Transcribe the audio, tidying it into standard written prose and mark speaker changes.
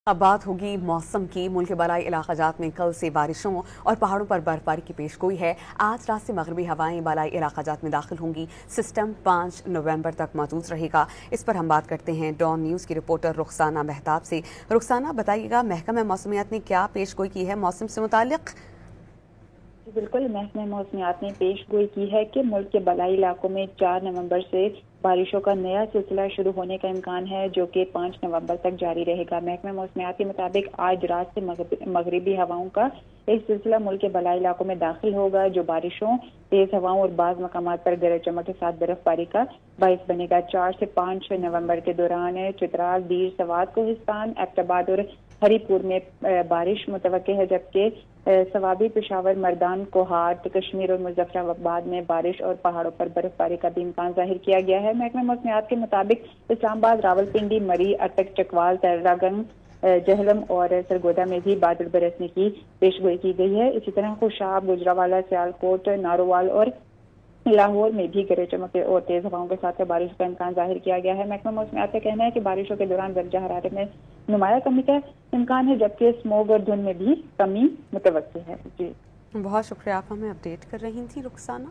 Speaker 1: अब बात होगी मौसम की। मुल्क के बलाई इलाका जात में कल से बारिशों और पहाड़ों पर बर्फबारी की पेशगोई है। आज रात से मगरबी हवाएं बलाई इलाका जात में दाखिल होंगी। सिस्टम 5 नवंबर तक मौजूद रहेगा। इस पर हम बात करते हैं डॉन न्यूज़ की रिपोर्टर रुखसाना मेहताब से। रुखसाना, बताइएगा महकमा मौसमियात ने क्या पेशगोई की है मौसम से मुतालिक?
Speaker 2: बिल्कुल, महकमा मौसमियात ने पेशगोई की है कि मुल्क के बलाई इलाकों में 4 नवंबर से बारिशों का नया सिलसिला शुरू होने का इम्कान है, जो कि 5 नवंबर तक जारी रहेगा। महकमा मौसमियात के मुताबिक आज रात से मगरिबी हवाओं का एक सिलसिला मुल्क के बलाई इलाकों में दाखिल होगा, जो बारिशों, तेज हवाओं और बाज़ मकामात पर गरज चमक के साथ बर्फबारी का बाइस बनेगा। 4 से 5 नवंबर के दौरान चित्राल, दीर, सवात, कोहिस्तान, एबटाबाद और हरीपुर में बारिश मुतवक्के है, जबकि सवाबी, पेशावर, मर्दान, कोहाट, कश्मीर और मुजफ्फराबाद में बारिश और पहाड़ों पर बर्फबारी का भी इम्कान जाहिर किया गया है। महकमा मौसमियात के मुताबिक इस्लामाबाद, रावलपिंडी, मरी, अटक, चकवाल, तर्रागंज, जहलम और सरगोदा में भी बादल बरसने की पेशगोई की गई है। इसी तरह खुशाब, गुजरावाला, सियालकोट, नारोवाल और लाहौर में भी गरज चमक और तेज हवाओं के साथ बारिश का इम्कान जाहिर किया गया है। महकमा मौसमियात का कहना है कि बारिशों के दौरान दर्जा हरारत में नुमाया कमी का इम्कान है, जबकि स्मोग और धुंध में भी कमी मुतवक्की है। जी,
Speaker 1: बहुत शुक्रिया, आप हमें अपडेट कर रही थी रुखसाना।